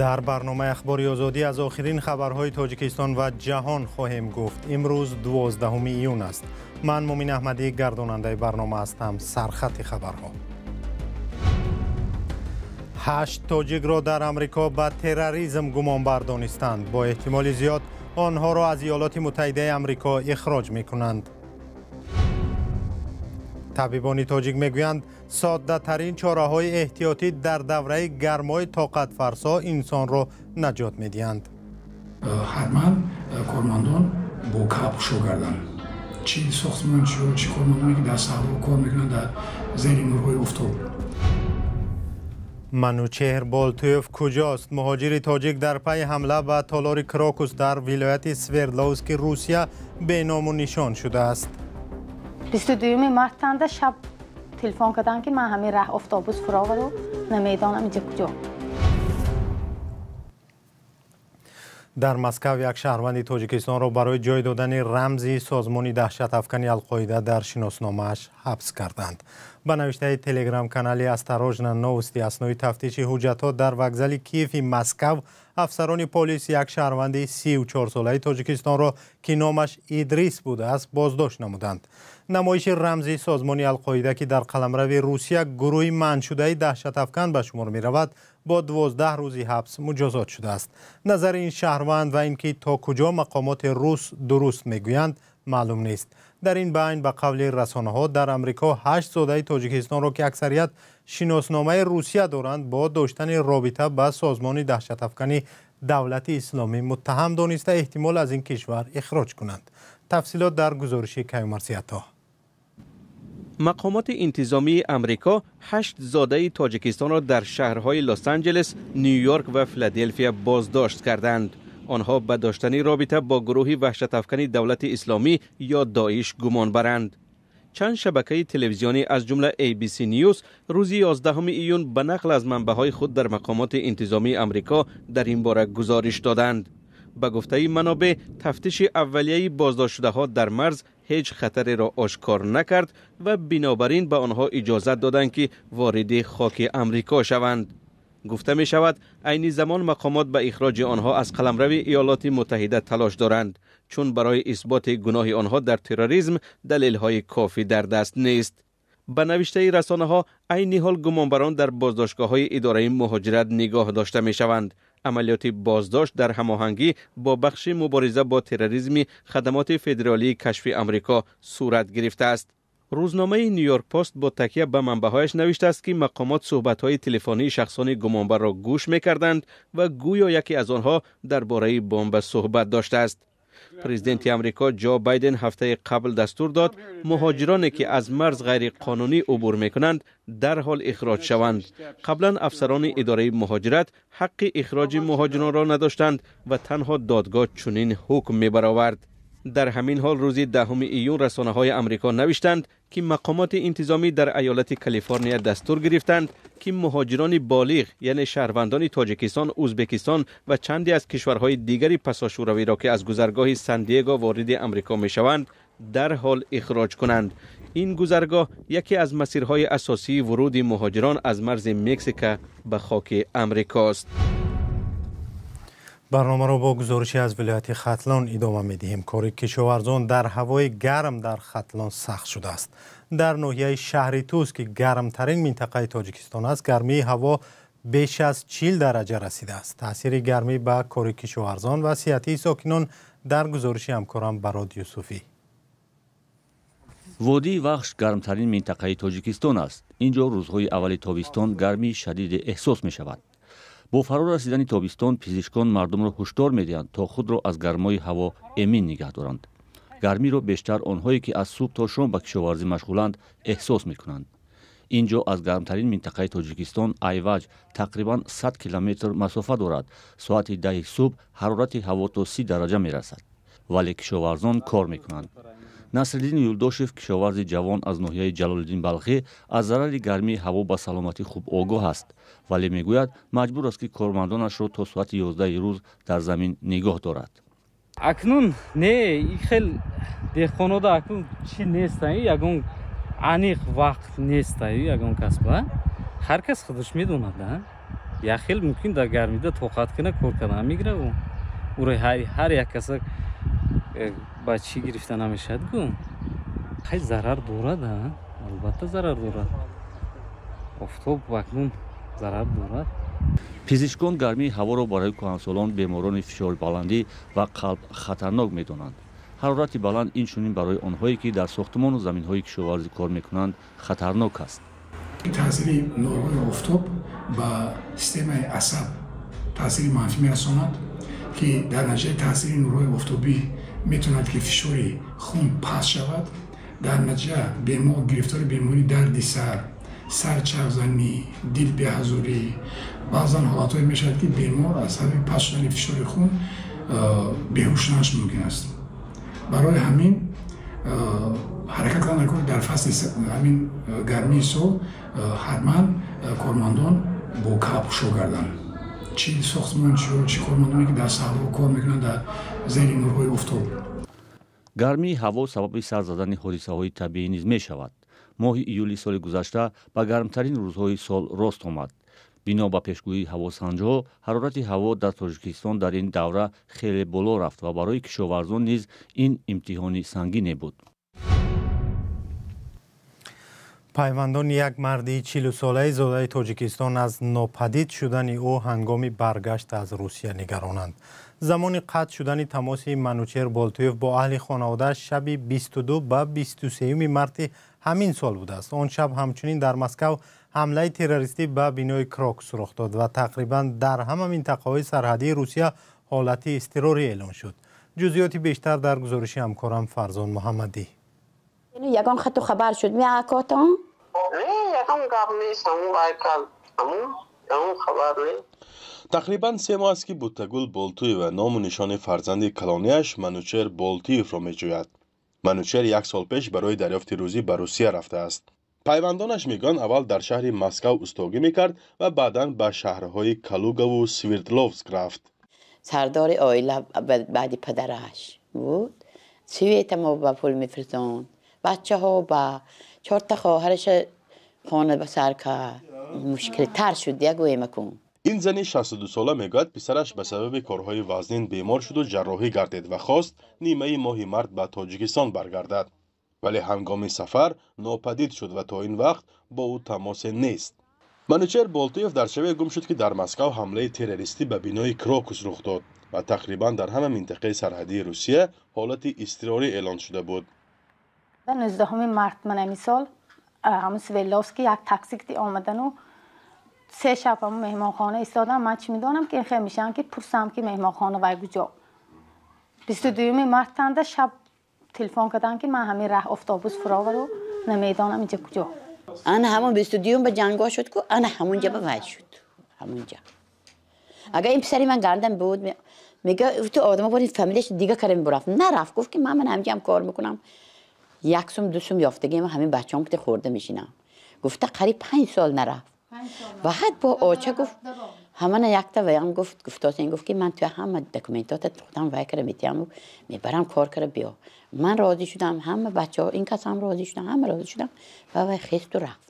در برنامه اخباری آزادی از آخرین خبرهای تاجیکستان و جهان خواهیم گفت. امروز 12 ایون است. من مومین احمدی گرداننده برنامه هستم. سرخط خبرها: 8 تاجیک را در امریکا به تروریسم گمانبر دانستند. با احتمال زیاد آنها را از ایالات متحده امریکا اخراج می‌کنند. طبیبان تاجیک میگویند ساده ترین چاره‌های احتیاطی در دوره گرمای طاقت فرسا انسان را نجات می‌دهند. حتما کارمندان با کفش گردن چی ساختمان چی کارمندانی که در صحرا کار میکنند در زیر نورهای آفتاب. منوچهر بالتویف کجاست؟ مهاجر تاجیک در پی حمله به تالار کراکوس در ولایت سوردلوسک روسیه به نام و نشان شده است. 22 مارت شب تلفن کردن که من همین راه اتوبوس فراغ رو نمیدانم اینجا کجا. در مسکو یک شهروند تاجیکستان را برای جای دادن رمزی سازمان دهشت افکنی القاعده در شناسنامه‌اش حبس کردند. به نوشته تلگرام کانال استراژنا نوستی اثنای تفتیش حجت‌ها در وکزل کیف مسکو، افسران پلیس یک شهروند 34 ساله تاجیکستان را که نامش ادریس بوده است بازداشت نمودند. نمایش رمزی سازمان القاعده که در قلمرو روسیه گروهی منع شده دهشت افکن به شمار می رود با 12 روزی حبس مجازات شده است. نظر این شهروند و اینکه تا کجا مقامات روس درست میگویند معلوم نیست. در این بین به قول رسانه‌ها در امریکا 8 زاده تاجیکستان را که اکثریت شناسنامه روسیه دارند با داشتن رابطه با سازمان دهشت افکنی دولت اسلامی متهم دانسته احتمال از این کشور اخراج کنند. تفصیلات در گزارش کیومرثی‌عطا. مقامات انتظامی امریکا 8 زاده تاجیکستان را در شهرهای لس آنجلس، نیویورک و فیلادلفیا بازداشت کردند. آنها به داشتن رابطه با گروهی وحشت افکنی دولت اسلامی یا داعش گمان برند. چند شبکه تلویزیونی از جمله ABC نیوز روز 11 ایون به نقل از منبع‌های خود در مقامات انتظامی امریکا در این باره گزارش دادند. به گفته منابع، تفتیش اولیه بازداشت شده ها در مرز هیچ خطری را آشکار نکرد و بنابراین به آنها اجازه دادند که وارد خاک امریکا شوند. گفته می شود عین زمان مقامات به اخراج آنها از قلمرو ایالات متحده تلاش دارند، چون برای اثبات گناه آنها در تروریسم دلیل های کافی در دست نیست. به نوشته رسانه ها عین حال گمانبران در بازداشتگاه های اداره مهاجرت نگاه داشته می شوند. عملیات بازداشت در هماهنگی با بخش مبارزه با تروریسم خدمات فدرالی کشف امریکا صورت گرفته است. روزنامه نیویورک پست با تکیه به منبع‌هایش نوشته است که مقامات صحبت‌های تلفنی شخصان گمانبر را گوش می‌کردند و گویا یکی از آنها درباره بمب صحبت داشته است. پرزیدنت امریکا جو بایدن هفته قبل دستور داد مهاجرانی که از مرز غیر قانونی عبور می‌کنند در حال اخراج شوند. قبلا افسران اداره مهاجرت حق اخراج مهاجران را نداشتند و تنها دادگاه چنین حکم می‌برآورد. در همین حال روز 10 ایون رسانه‌های امریکا نوشتند که مقامات انتظامی در ایالت کالیفرنیا دستور گرفتند که مهاجران بالغ یعنی شهروندان تاجیکستان، ازبکستان و چندی از کشورهای دیگری پساشوروی را که از گذرگاه سن دیگو وارد امریکا میشوند در حال اخراج کنند. این گذرگاه یکی از مسیرهای اساسی ورود مهاجران از مرز مکزیک به خاک امریکا است. برنامه را با گزارشی از ولایت ختلان ادامه می‌دهیم. کار کشاورزان در هوای گرم در ختلان سخت شده است. در ناحیه شهر توس که گرمترین منطقه تاجیکستان است، گرمی هوا بیش از 40 درجه رسیده است. تاثیر گرمی به کار کشاورزان و صحتی ساکنان در گزارش همکارم براد یوسفی. وادی وخش گرمترین منطقه تاجیکستان است. اینجا روزهای اول تابستان گرمی شدید احساس می‌شود. با فرا رسیدن تابستان پزشکان مردم را هشدار می‌دهند تا خود را از گرمای هوا امین نگه دارند. گرمی را بیشتر آنهایی که از صبح تا شام به کشاورزی مشغولند احساس می‌کنند. اینجا از گرمترین منطقه تاجیکستان ایواج تقریباً 100 کیلومتر مسافت دارد. ساعت 10 صبح حرارت هوا تا 30 درجه می‌رسد. ولی کشاورزان کار می‌کنند. نصرالدین یولداشев کشاورز جوان از ناحیه جلالالدین بلخی از ضرر گرمی هوا به سلامتی خوب آگاه است، ولی میگوید مجبور است که کارمندانش را تا ساعت 11 روز در زمین نگاه دارد. اکنون نه این خیلی دهقانا اکنون چی نیست، یگان انیق وقت نیست، یگان کسب هر کس خودش میدوند. яхел мумкин дар гармида тоқат кина кор кардан мегира уро ҳар як каса ба чӣ гирифта намешавад гу қай зарар дорад албатта зарар дорад офтоб акнун зарар дорад. пизишкон гармии ҳаворо барои кӯҳансолон беморони фишори баландӣ ва қалб хатарнок медонанд. ҳарорати баланд инчунин барои онҳое ки дар сохтмону заминҳои кишоварзӣ кор мекунанд хатарнок аст. таъсири нурҳои офтоб ба системаи асаб таъсири манфӣ мерасонад ки дар натиҷаи таъсири нурҳои офтобӣ метавонад ки фишори хун паст шавад. дар натиҷа бемор гирифтори бемории дарди сарчарбзанӣ, дилбеҳазорӣ, баъзан ҳолатҳое мешавад ки бемор аз сабаби паст шудани фишори хун беҳуш шуданаш мумкин аст. барои ҳамин ҳаракат кардан дар фасли ҳамин гармии сол ҳатман кормандон бо калп пӯшо гарданд. чӣ сохтмончиҳо, чӣ кормандоне ки дар саҳро кор мекунанд дар зери нурҳои офтоб. гармии ҳаво сабаби сар задани ҳодисаҳои табиӣ низ мешавад. моҳи июли соли гузашта ба гармтарин рӯзҳои сол рост омад. бино ба пешгӯии ҳавосанҷҳо ҳарорати ҳаво дар тоҷикистон дар ин давра хеле боло рафт ва барои кишоварзон низ ин имтиҳони сангине буд. пайвандони як марди 40-солаи зодаи тоҷикистон аз нопадид шудани ӯ ҳангоми баргашт аз русия нигаронанд. замони қатъ шудани тамоси манучер болтуев бо аҳли хонаводааш шаби 22 ба 23 марти ҳамин сол будааст. он шаб ҳамчунин дар Москав ҳамлаи террористӣ ба бинои Крокус рух дод ва тақрибан дар ҳама минтақаҳои сарҳадии Русия ҳолати изтирорӣ эълон шуд. ҷузъиёти бештар дар гузориши ҳамкорам Фарзон Муҳаммадӣ. ягон хату хабар шуд меакотон? ягон гап нест, ҳамун байкал, ягон хабар нест. тақрибан 3 моҳ аст ки Буттагул Болтуева ному нишони фарзанди калонияш Манучер Болтиевро меҷӯяд. Манучер 1 сол пеш барои дарёфти рӯзӣ ба Русия рафтааст. пайвандонаш мегӯянд аввал дар шаҳри Москав устогӣ мекард ва баъдан ба шаҳрҳои Калугаву Свердловск рафт. сардори оила баъди падараш буд. света мо ба пул мефирзонд. бачаҳо ба 4 та хоҳараш хона ба сар кард. мушкилтар шуд ягӯем акун. ин зани 62-сола мегӯяд писараш ба сабаби корҳои вазнин бемор шуду ҷарроҳӣ гардид ва хост нимаи моҳи март ба Тоҷикистон баргардад. вале ҳангоми сафар нопадид шуд ва то ин вақт бо ӯ тамосе нест. Манучер Болтуев дар шабе гум шуд ки дар Москав ҳамлаи террористӣ ба бинои Крокус рух дод ва тақрибан дар ҳама минтақаи сарҳадии Русия ҳолати изтирорӣ эълон шуда буд. 19 март манами сол ҳамун Свердловский як такси гирифти омадану 3 шаб ҳамун меҳмонхона истодам. ман чӣ медонам ки ин хел мешавам ки пурсам ки меҳмонхона вай куҷо. 22 мартанда шаб телефон карданд ки ман ҳамин раҳ автобус фуровару намедонам инҷа куҷо. ана ҳамун 22 ба ҷанго шуд ку ана ҳамунҷа ба вай шуд. ҳамунҷа агар ин писари ман гардан буд мега ту одама бори фамилияш дига кара мебарафт нарафт. гуфт ки ман ҳамҷам кор мекунам 1 сум 2 сум ёфтагиам ҳамин бачаҳом кута хӯрда мешинам. гуфта қариб 5 сол нарафт. баъд бо оча гуфт ҳамана якта ваям гуфтосин гуфт ки ман туя ҳама документота худам вай кара метиям мебарам кор кара биё. ман розӣ шудам, ҳама бачаҳо ин касам розӣ шудам, ҳама розӣ шудам ва вай хесту рафт.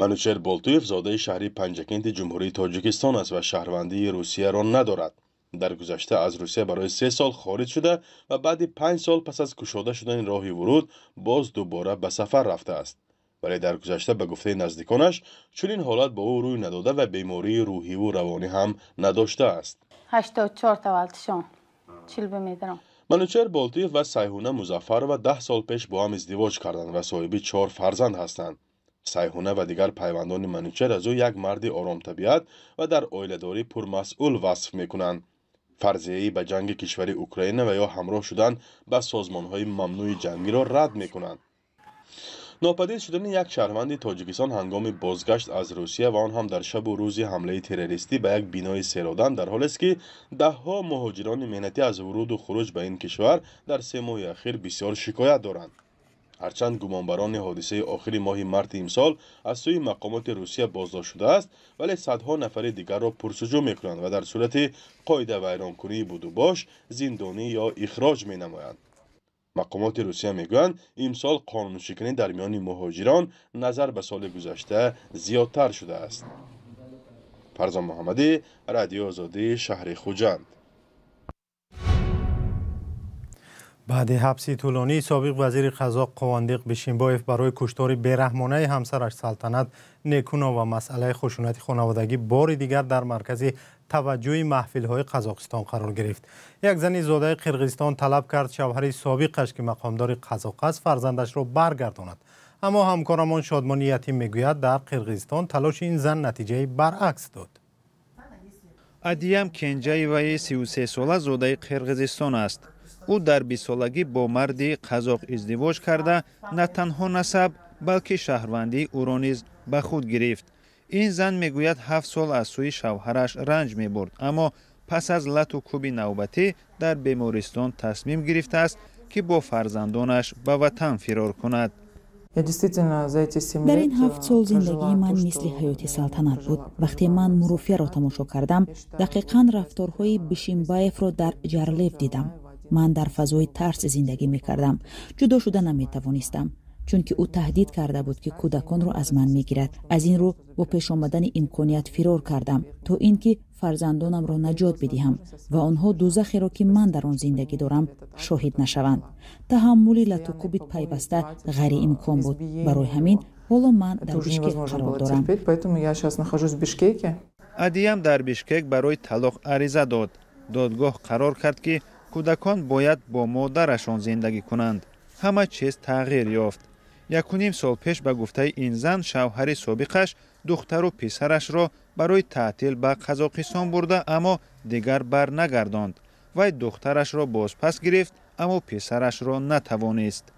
Манучер Болтуев зодаи шаҳри Панҷакенти ҷумҳурии Тоҷикистон аст ва шаҳрвандии Русияро надорад. дар гузашта аз Русия барои 3 сол хориҷ шуда ва баъди 5 сол пас аз кушода шудани роҳи вуруд боз дубора ба сафар рафтааст. вале дар гузашта ба гуфтаи наздиконаш чунин ҳолат ба ӯ рӯй надода ва бемории рӯҳиву равонӣ ҳам надоштааст. 84 тавалтишон чилба медарам. Манучер Болтуев ва Сайҳуна Музаффарова 10 сол пеш бо ҳам издивоҷ карданд ва соҳиби 4 фарзанд ҳастанд. Сайҳуна ва дигар пайвандони Манучер аз ӯ як марди оромтабиат ва дар оиладорӣ пурмасъул васф мекунанд. фарзияи ба ҷанги кишвари Украина ва ё ҳамроҳ шудан ба созмонҳои мамнӯи ҷангиро рад мекунанд. нопадид шудани як шаҳрванди Тоҷикистон ҳангоми бозгашт аз Русия ва он ҳам дар шабу рӯзи ҳамлаи террористӣ ба як бинои серодам дар ҳолест ки даҳҳо муҳоҷирони меҳнатӣ аз вуруду хуруҷ ба ин кишвар дар 3 моҳи ахир бисёр шикоят доранд. ҳарчанд гумонбарони ҳодисаи охири моҳи марти имсол аз сӯи мақомоти Русия боздошт шудааст, вале садҳо нафари дигарро пурсуҷӯ мекунанд ва дар сурати қоидавайронкунии будубош, зиндонӣ ё ихроҷ менамоянд. мақомоти Русия мегӯянд имсол қонуншикнӣ дар миёни муҳоҷирон назар ба соли гузашта зиёдтар шудааст. فرزان محمدی، رادیو آزادی، شهر خوجند. بعد حبس طولانی سابق وزیر قضا قواندق بیشینبایف برای کشتار بیرحمانه همسرش سلطنت نیکونا و مسئله خشونت خانوادگی بار دیگر در مرکز توجه محفل‌های قزاقستان قرار گرفت. یک زن زاده قرقیزستان طلب کرد شوهر سابقش که مقامدار قزاق است فرزندش را برگرداند. اما همکارمان شادمانی یتیم میگوید در قرقیزستان تلاش این زن نتیجه برعکس داد. ادیم کنجایوی 33 ساله زاده قرقیزستان است. او در 20 سالگی با مردی قزاق ازدواج کرده نه تنها نسب بلکه شهروندی او را نیز به خود گرفت. این زن میگوید 7 سال از سوی شوهرش رنج میبرد، اما پس از لط و کوب نوبتی در بیمارستان تصمیم گرفته است که با فرزندانش به وطن فرار کند. در این 7 سال زندگی من مثل حیات سلطنت بود. وقتی من مروفیه را تماشا کردم دقیقاً رفتارهای بیشینبایف را در جرلیف دیدم. من در فضای ترس زندگی می کردم. جدا شده نمی توانستم چون که او تهدید کرده بود که کودکان را از من می گیرد. از این رو با پیش آمدن امکانیت فرار کردم تا اینکه فرزندانم را نجات بدهم و آنها دوزخی را که من در آن زندگی دارم شاهد نشوند. تحمل لط و کوب پیوسته غیر امکان بود. برای همین حالا من در بیشکک قرار دارم. ادیم در بیشکک برای طلاق عریضه داد. دادگاه قرار کرد که کودکان باید با مادرشان زندگی کنند. همه چیز تغییر یافت. 1.5 سال پیش به گفته این زن شوهر سابقش دختر و پسرش را برای تعطیل به قزاقستان برده اما دیگر بر نگرداند. وی دخترش را بازپس گرفت اما پسرش را نتوانست.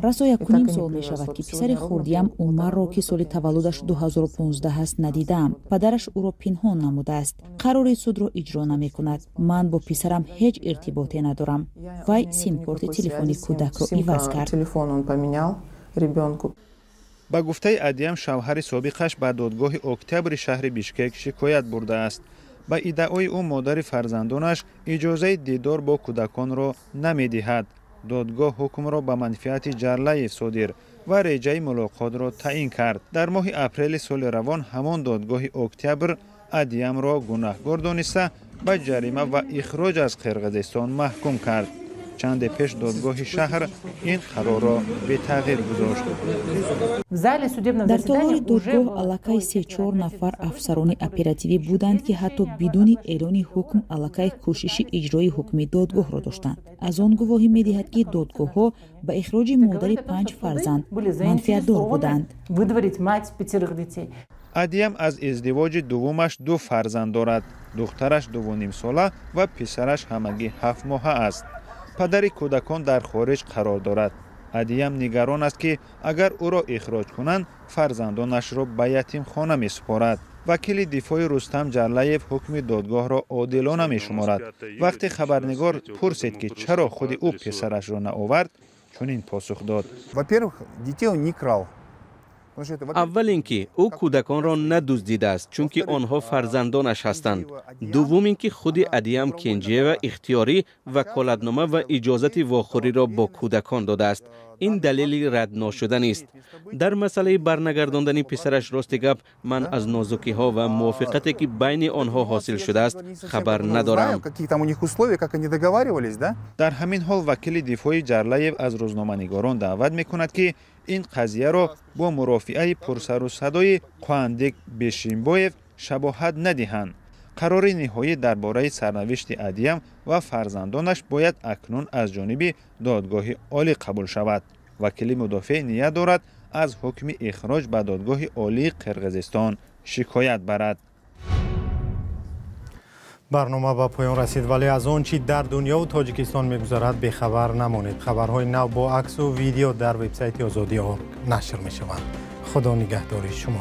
راسا 1.5 سال می شود که پسر خردیم عمر را که سال تولدش 2015 است ندیدم. پدرش او را پنهان نموده است. قرار سود را اجرا نمی کند. من با پسرم هیچ ارتباطی ندارم. وی سیم کارت تلفنی کودک را عوض کرد. با گفته ادیم شوهر سابقش به دادگاه اکتبر شهر بیشکک شکایت برده است. با ادعای او مادر فرزندانش اجازه دیدار با کودکان را نمی دهد. دادگاه حکم را به منفعت جرلیف صادر و ریجه ملاقات را تعیین کرد. در ماه اپریل سال روان همان دادگاه اکتبر ادیم را گناهکار دانسته به جریمه و اخراج از قرقیزستان محکوم کرد. چند پیش دادگاه شهر این قرار را به تغییر گذاشت. در تالار دادگاه علاقه 3-4 نفر افسران اپراتیوی بودند که حتی بدون اعلان حکم علاقه کوشش اجرای حکم دادگاه را داشتند. از آن گواهی می‌دهد که دادگاه ها به اخراج مادر 5 فرزند منفعت دار بودند. ادیم از ازدواج دومش 2 فرزند دارد. دخترش 2.5 ساله و پسرش همگی 7 ماهه است. پدر کودکان در خارج قرار دارد. ادیم نگران است که اگر او را اخراج کنند فرزندانش را به یتیم خانه می سپارد. وکیل دفاع رستم جرلیف حکم دادگاه را عادلانه می شمارد. وقتی خبرنگار پرسید که چرا خود او پسرش را نآورد چنین پاسخ داد: اول اینکه او کودکان را ندزدیده است چون که آنها فرزندانش هستند. دوم اینکه خود ادیم کنجیه و اختیاری وکالتنامه و اجازت واخوری را با کودکان داده است. این دلیل رد ناشده است. در مسئله برنگرداندن پسرش راست گپ من از نازکی ها و موافقتی که بین آنها حاصل شده است خبر ندارم. در همین حال وکیل دفاع جرلیف از روزنامه‌نگاران دعوت می‌کند که این قضیه را با مرافعه پرسر و صدای قواندق بیشینبایف شباهت ندهند. قرار نهایی درباره سرنوشت ادیم و فرزندانش باید اکنون از جانب دادگاه عالی قبول شود. وکیل مدافع نیت دارد از حکم اخراج به دادگاه عالی قرقیزستان شکایت برد. برنامه به پایان رسید، ولی از آن چی در دنیا و تاجیکستان میگذرد بیخبر نمانید. خبرهای نو با عکس و ویدیو در وبسایت آزادی نشر می شوند. خدا نگهداری شما.